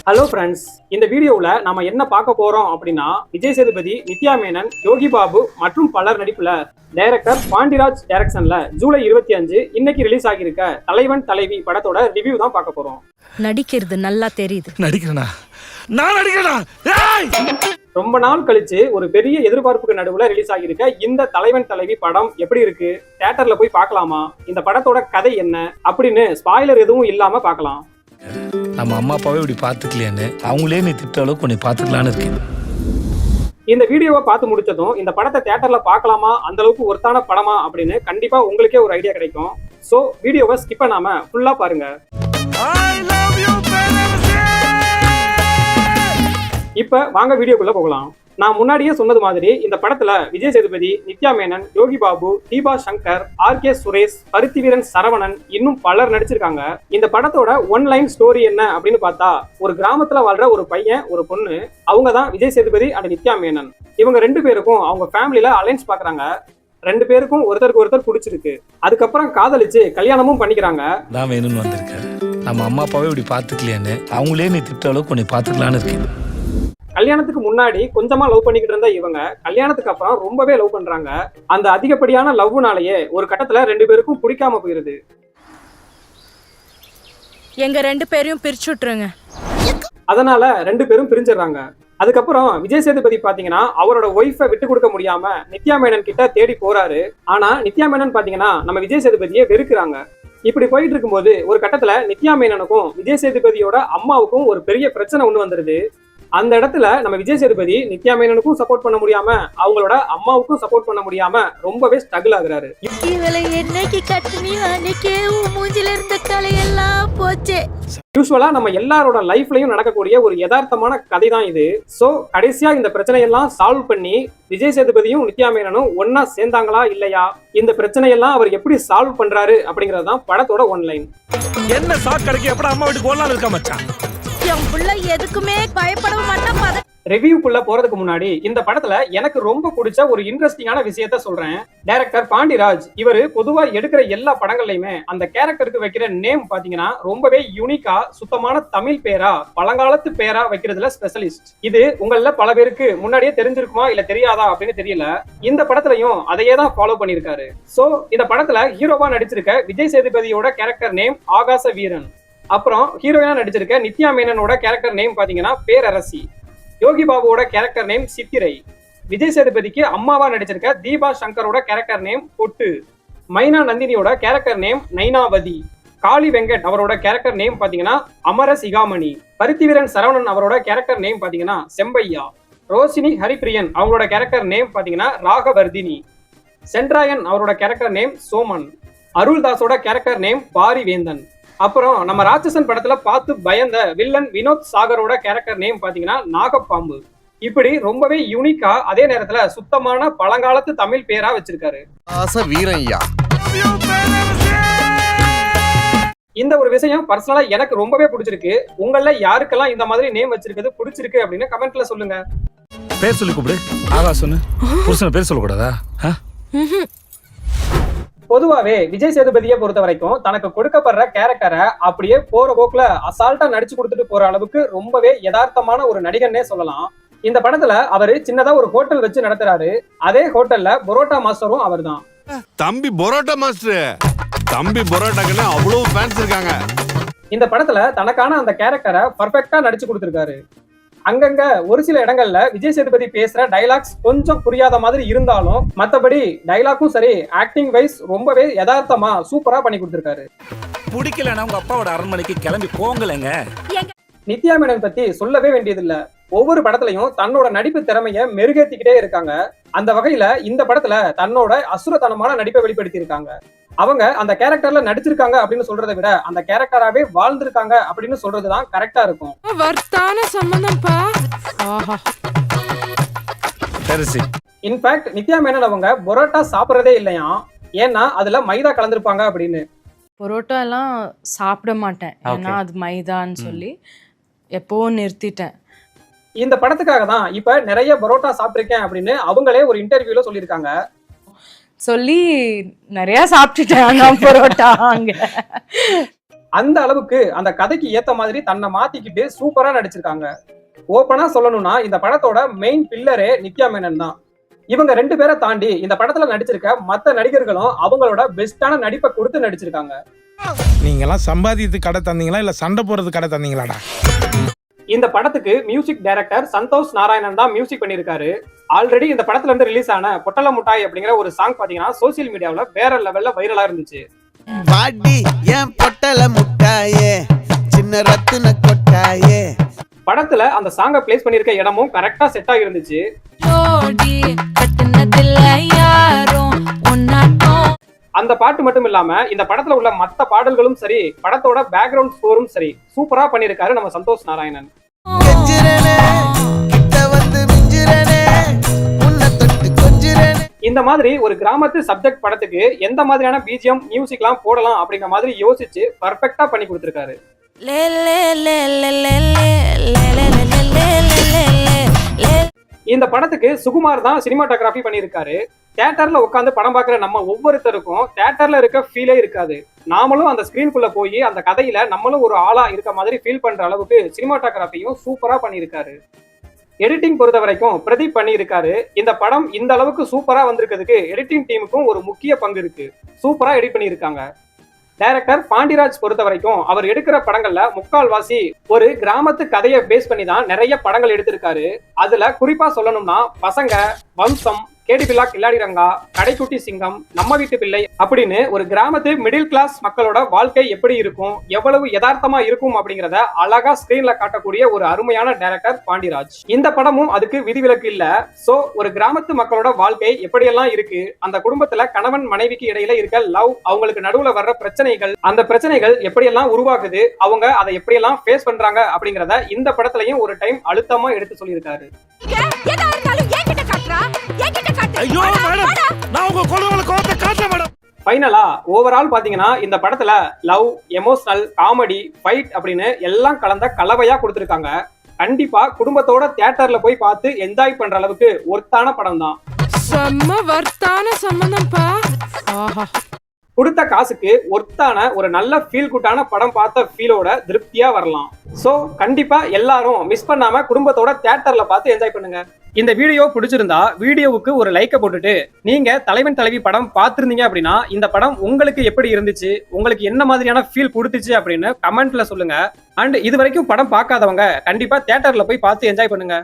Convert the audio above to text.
Hello friends, இந்த வீடியோவில் நாம என்ன பார்க்க போறோம் அப்படின்னா, விஜய் சேதுபதி, நித்யா மேனன், யோகி பாபு மற்றும் பலர் நடிப்புல டைரக்டர் பாண்டிராஜ் டைரக்ஷன்ல ஜூலை 25 இன்னைக்கு ரிலீஸ் ஆகியிருக்க தலைவன் தலைவி படத்தோட ரிவ்யூ தான் பார்க்க போறோம். நடிக்கிறது நல்லா தெரியுது. ரொம்ப நாள் கழிச்சு ஒரு பெரிய எதிர்பார்ப்புக்கு நடுவுல ரிலீஸ் ஆகியிருக்க இந்த தலைவன் தலைவி படம் எப்படி இருக்கு, தியேட்டர்ல போய் பார்க்கலாமா, இந்த படத்தோட கதை என்ன அப்படின்னு ஸ்பாயிலர் எதுவும் இல்லாம பார்க்கலாம். நம்ம அம்மா அப்பாவே இப்படி பார்த்துக்கலையான்னு அவங்களே நீ திட்ட அளவுக்கு கொஞ்சம் பார்த்துக்கலான்னு இருக்கு. இந்த வீடியோவை பார்த்து முடிச்சதும் இந்த படத்தை தியேட்டர்ல பார்க்கலாமா, அந்த அளவுக்கு ஒருத்தான படமா அப்படின்னு கண்டிப்பா உங்களுக்கே ஒரு ஐடியா கிடைக்கும். சோ வீடியோவை ஸ்கிப் பண்ணாம ஃபுல்லா பாருங்க. இப்ப வாங்க வீடியோக்குள்ள போகலாம். நான் முன்னாடியே சொன்னது மாதிரி இந்த படத்துல விஜய் சேதுபதி, நித்யா மேனன், யோகி பாபு, தீபா சங்கர், ஆர்.கே. சுரேஷ், பருத்திவீரன் சரவணன் இன்னும் பலர் நடிச்சிருக்காங்க. இந்த படத்தோட ஒன்லைன் ஸ்டோரி என்ன அப்படின்னு பார்த்தா, ஒரு கிராமத்துல வாழ்ற ஒரு பையன் ஒரு பொண்ணு, அவங்க தான் விஜய் சேதுபதி அண்ட் நித்யா மேனன். இவங்க ரெண்டு பேருக்கும் அவங்க ஃபேமிலியில அலைன்ஸ் பாக்குறாங்க. ரெண்டு பேருக்கும் ஒருத்தருக்கு ஒருத்தர் பிடிச்சிருக்கு. அதுக்கப்புறம் காதலிச்சு கல்யாணமும் பண்ணிக்கிறாங்க. தான் வேணும்னு வந்திருக்காரு. நம்ம அம்மா அப்பாவே இப்படி பார்த்துக்கலையான்னு அவங்களே நீ திட்ட அளவுக்கு கொஞ்சம் பார்த்துக்கலான்னு இருக்கு. கல்யாணத்துக்கு முன்னாடி கொஞ்சமா லவ் பண்ணிக்கிட்டு இருந்த இவங்க கல்யாணத்துக்கு அப்புறம் ரொம்பவே லவ் பண்றாங்க. அந்த அதிகப்படியான லவ்னாலேயே ஒரு கட்டத்துல ரெண்டு பேருக்கும் பிடிக்காம போயிருது. எங்க ரெண்டு பேரையும் பிரிச்சு விட்டுருங்க. அதனால ரெண்டு பேரும் பிரிஞ்சிடறாங்க. அதுக்கப்புறம் விஜய் சேதுபதி பாத்தீங்கன்னா அவரோட ஒய்ஃபை விட்டு கொடுக்க முடியாம நித்யா மேனன் கிட்ட தேடி போறாரு. ஆனா நித்யா மேனன் பாத்தீங்கன்னா நம்ம விஜய் சேதுபதியை வெறுக்கிறாங்க. இப்படி போயிட்டு இருக்கும்போது ஒரு கட்டத்துல நித்யா மேனனுக்கும் விஜய் சேதுபதியோட அம்மாவுக்கும் ஒரு பெரிய பிரச்சனை ஒண்ணு வந்துருது. அந்த இடத்துல நம்ம விஜய் சேதுபதி நித்யா மேனனுக்கும் சப்போர்ட் பண்ண முடியாம அவங்களோட அம்மாவுக்கும் சப்போர்ட் பண்ண முடியாம ரொம்பவே ஸ்ட்ரகிள் ஆகுறாரு. யூஸ்வலா நம்ம எல்லாரோட லைஃப்லயும் நடக்கக்கூடிய ஒரு யதார்த்தமான கதை தான் இது. சோ கடைசியா இந்த பிரச்சனையெல்லாம் சால்வ் பண்ணி விஜய் சேதுபதியும் நித்யா மேனனும் ஒன்னா சேர்ந்தாங்களா இல்லையா, இந்த பிரச்சனையெல்லாம் அவர் எப்படி சால்வ் பண்றாரு அப்படிங்கறது தான் படத்தோட ஒன்லைன். என்ன ஷாக் கிடைக்க எப்பட அம்மா வீட்டுக்கு போலாம் இருக்க மச்சான். என் புள்ள எதுக்குமே பயப்படவும் மாட்டான். ரிவ்யூக்குள்ள போறதுக்கு முன்னாடி இந்த படத்துல எனக்கு ரொம்ப பிடிச்ச ஒரு இன்ட்ரெஸ்டிங்கான விஷயத்த சொல்றேன். டைரக்டர் பாண்டிராஜ் இவரு பொதுவா எடுக்கிற எல்லா படங்கள்லயுமே அந்த கேரக்டருக்கு வைக்கிற நேம் பாத்தீங்கன்னா ரொம்பவே யூனிக்கா சுத்தமான தமிழ் பேரா பழங்காலத்து பேரா வைக்கிறதுல ஸ்பெஷலிஸ்ட். இது உங்கள பல பேருக்கு முன்னாடியே தெரிஞ்சிருக்குமா இல்ல தெரியாதா அப்படின்னு தெரியல. இந்த படத்துலயும் அதையே தான் ஃபாலோ பண்ணிருக்காரு. சோ இந்த படத்துல ஹீரோவா நடிச்சிருக்க விஜய் சேதுபதியோட கேரக்டர் நேம் ஆகாச வீரன். அப்புறம் ஹீரோயினா நடிச்சிருக்க நித்யா மேனனோட கேரக்டர் நேம் பாத்தீங்கன்னா பேரரசி. யோகி பாபுவோட கேரக்டர் நேம் சித்திரை. விஜய் சேதுபதிக்கு அம்மாவா நடிச்சிருக்க தீபா சங்கரோட கேரக்டர் நேம் பொட்டு. மைனா நந்தினியோட கேரக்டர் நேம் நைனாவதி. காளி வெங்கட் அவரோட கேரக்டர் நேம் பாத்தீங்கன்னா அமர சிகாமணி. பருத்திவீரன் சரவணன் அவரோட கேரக்டர் நேம் பாத்தீங்கன்னா செம்பையா. ரோஷினி ஹரிப்பிரியன் அவரோட கேரக்டர் நேம் பாத்தீங்கன்னா ராகவர்தினி. சென்ட்ராயன் அவரோட கேரக்டர் நேம் சோமன். அருள்தாஸோட கேரக்டர் நேம் பாரிவேந்தன். அப்புறம் நம்ம ராட்சசன் படத்துல பார்த்து பயந்த வில்லன் வினோத் சாகரோட கேரக்டர் நேம் பாத்தீங்கன்னா நாகப்பாம்பு. இப்படி ரொம்பவே யூனிக்கா அதே நேரத்துல சுத்தமான பழங்காலத்து தமிழ் பேரா வச்சிருக்காரு. இந்த ஒரு விஷயம் பர்சனலா எனக்கு ரொம்பவே பிடிச்சிருக்கு. உங்கள யாருக்கெல்லாம் இந்த மாதிரி நேம் வச்சிருக்கிறது பிடிச்சிருக்கு அப்படின்னு கமெண்ட்ல சொல்லுங்க. பேர் சொல்லி கூப்பிடு. ஆகாசன்னு புருஷன் பேர் சொல்லக்கூடாதா? பொதுவாவே விஜய் சேதுபதியை பொறுத்த வரைக்கும் தனக்கு கொடுக்கப்படுற கேரக்டரை அப்படியே போற போக்குல அசால்ட்டா நடிச்சு கொடுத்துட்டு போற அளவுக்கு ரொம்பவே யதார்த்தமான ஒரு நடிகன்னே சொல்லலாம். இந்த படத்துல அவரு சின்னதா ஒரு ஹோட்டல் வச்சு நடத்துறாரு. அதே ஹோட்டல்ல பரோட்டா மாஸ்டரும் அவர் தான். தம்பி பரோட்டா மாஸ்டர், தம்பி பரோட்டாக்குன்னு அவ்வளவு ஃபேன்ஸ் இருக்காங்க. இந்த படத்துல தனக்கான அந்த கேரக்டரை பர்ஃபெக்டா நடிச்சு கொடுத்திருக்காரு. அங்கங்க ஒரு சில இடங்கள்ல விஜய் சேதுபதி பேசுற டைலாக்ஸ் கொஞ்சம் புரியாத மாதிரி இருந்தாலும் மத்தபடி டைலாக்கும் சரி ஆக்டிங் வைஸ் ரொம்பவே யதார்த்தமா சூப்பரா பண்ணி கொடுத்திருக்காரு. பிடிக்கலன்னா உங்க அப்பாவோட அரண்மனைக்கு கிளம்பி போங்கலங்க. நித்யா மேனன் பத்தி சொல்லவே வேண்டியதில்ல. ஒவ்வொரு படத்துலயும் தன்னோட நடிப்பு திறமைய மெருகேத்திக்கிட்டே இருக்காங்க. அந்த வகையில இந்த படத்துல தன்னோட அசுரத்தனமான நடிப்பை வெளிப்படுத்தி இருக்காங்க. அவங்க அந்த கேரக்டர்ல நடிச்சிருக்காங்க அப்படின்னு சொல்றதை விட அந்த கேரக்டராவே வாழ்ந்திருக்காங்க அப்படின்னு சொல்றதுதான் கரெக்டா இருக்கும். இன்ஃபேக்ட் நித்யா மேனன் அவங்க பரோட்டா சாப்பிடறதே இல்லையா, ஏன்னா அதுல மைதா கலந்துருப்பாங்க அப்படின்னு. பரோட்டா எல்லாம் சாப்பிட மாட்டேன், ஏன்னா அது மைதான்னு சொல்லி எப்பவும் நிறுத்திட்டேன். இந்த படத்துக்காக தான் இப்ப நிறைய பரோட்டா சாப்பிட்டிருக்கேன் அப்படின்னு அவங்களே ஒரு இன்டர்வியூல சொல்லியிருக்காங்க. சொல்லி நிறைய சாப்பிட்டுட்டேன் பரோட்டா. அங்க அந்த அளவுக்கு அந்த கதைக்கு ஏத்த மாதிரி தன்னை மாத்திக்கிட்டு சூப்பரா நடிச்சிருக்காங்க. ஓப்பனா சொல்லணும்னா இந்த படத்தோட மெயின் பில்லரே நித்யா மேனன் தான். இவங்க 2 பேரை தாண்டி இந்த படத்துல நடிச்சிருக்க மத்த நடிகர்களும் அவங்களோட பெஸ்டான நடிப்பை கொடுத்து நடிச்சிருக்காங்க. நீங்க எல்லாம் சம்பாதித்து கடை தந்தீங்களா இல்ல சண்டை போறது கடை தந்தீங்களாடா? இந்த படத்துக்கு மியூசிக் டைரக்டர் சந்தோஷ் நாராயணன் தான் மியூசிக் பண்ணியிருக்காரு. ஆல்ரெடி இந்த படத்துல இருந்து ரிலீஸ் ஆன பொட்டல முட்டாய் அப்படிங்கிற ஒரு சாங் பாத்தீங்கன்னா சோசியல் மீடியாவுல வேற லெவல்ல வைரலா இருந்துச்சு. பாடி ஏன் பொட்டல முட்டாயே சின்ன ரத்தின கொட்டாயே. படத்துல அந்த சாங்கை பிளேஸ் பண்ணிருக்க இடமும் கரெக்டா செட் ஆகி இருந்துச்சு. அந்த பாட்டு மட்டும் இல்லாம இந்த படத்துல உள்ள மத்த பாடல்களும் சரி, படத்தோட பேக்ரவுண்ட் ஸ்கோரும் சரி சூப்பரா பண்ணிருக்காரு நம்ம சந்தோஷ் நாராயணன். இந்த மாதிரி ஒரு கிராமத்து சப்ஜெக்ட் படத்துக்கு எந்த மாதிரியான பிஜிஎம் மியூசிக்லாம் போடலாம் அப்படிங்கிற மாதிரி யோசிச்சு பர்ஃபெக்டா பண்ணி கொடுத்திருக்காரு. இந்த படத்துக்கு சுகுமார் தான் சினிமாட்டோகிராஃபி பண்ணியிருக்காரு. தியேட்டர்ல உட்காந்து படம் பார்க்குற நம்ம ஒவ்வொருத்தருக்கும் தியேட்டர்ல இருக்க ஃபீலே இருக்காது. நாமளும் அந்த ஸ்கிரீனுக்குள்ள போய் அந்த கதையில நம்மளும் ஒரு ஆளா இருக்க மாதிரி ஃபீல் பண்ற அளவுக்கு சினிமாட்டோகிராஃபியும் சூப்பரா பண்ணியிருக்காரு. எடிட்டிங் பொறுத்த வரைக்கும் பிரதீப் பண்ணியிருக்காரு. இந்த படம் இந்த அளவுக்கு சூப்பரா வந்திருக்கிறதுக்கு எடிட்டிங் டீமுக்கும் ஒரு முக்கிய பங்கு இருக்கு. சூப்பரா எடிட் பண்ணியிருக்காங்க. டைரக்டர் பாண்டிராஜ் பொறுத்த வரைக்கும் அவர் எடுக்கிற படங்கள்ல முக்கால்வாசி ஒரு கிராமத்து கதையை பேஸ் பண்ணி தான் நிறைய படங்கள் எடுத்திருக்காரு. அதுல குறிப்பா சொல்லணும்னா பசங்க, வம்சம், கேடிபில்லா கில்லாடி ரங்கா, கடைக்குட்டி சிங்கம், நம்ம வீட்டு பிள்ளை அப்படின்னு ஒரு கிராமத்து மிடில் கிளாஸ் மக்களோட வாழ்க்கை எப்படி இருக்கும், எவ்வளவு யதார்த்தமா இருக்கும் அப்படிங்கிறத அழகா ஸ்கிரீன்ல காட்டக்கூடிய ஒரு அருமையான டைரக்டர் பாண்டிராஜ். இந்த படமும் அதுக்கு விதிவிலக்கு இல்ல. சோ ஒரு கிராமத்து மக்களோட வாழ்க்கை எப்படியெல்லாம் இருக்கு, அந்த குடும்பத்துல கணவன் மனைவிக்கு இடையில இருக்க லவ், அவங்களுக்கு நடுவுல வர்ற பிரச்சனைகள், அந்த பிரச்சனைகள் எப்படியெல்லாம் உருவாகுது, அவங்க அதை எப்படியெல்லாம் ஃபேஸ் பண்றாங்க அப்படிங்கிறத இந்த படத்துலயும் ஒரு டைம் அழுத்தமா எடுத்து சொல்லியிருக்காரு. ஃபைனலா ஓவரால் பாத்தீங்கன்னா இந்த படத்துல லவ், எமோஷனல், காமெடி, ஃபைட் அப்படின்னு எல்லாம் கலந்த கலவையா கொடுத்திருக்காங்க. கண்டிப்பா குடும்பத்தோட தியேட்டர்ல போய் பார்த்து என்ஜாய் பண்ற அளவுக்கு ஒர்த்தான படம் தான். செம்ம வர்த்தான சம்பந்தம்ப்பா. கொடுத்த காசுக்கு ஒர்த்தான ஒரு நல்ல ஃபீல் குட்டான படம் பார்த்த ஃபீலோட திருப்தியா வரலாம். சோ கண்டிப்பா எல்லாரும் மிஸ் பண்ணாம குடும்பத்தோட தியேட்டர்ல பார்த்து என்ஜாய் பண்ணுங்க. இந்த வீடியோ பிடிச்சிருந்தா வீடியோவுக்கு ஒரு லைக்க போட்டுட்டு, நீங்க தலைவன் தலைவி படம் பார்த்திருந்தீங்க அப்படின்னா இந்த படம் உங்களுக்கு எப்படி இருந்துச்சு, உங்களுக்கு என்ன மாதிரியான ஃபீல் கொடுத்துச்சு அப்படின்னு கமெண்ட்ல சொல்லுங்க. அண்ட் இது வரைக்கும் படம் பார்க்காதவங்க கண்டிப்பா தியேட்டர்ல போய் பார்த்து என்ஜாய் பண்ணுங்க.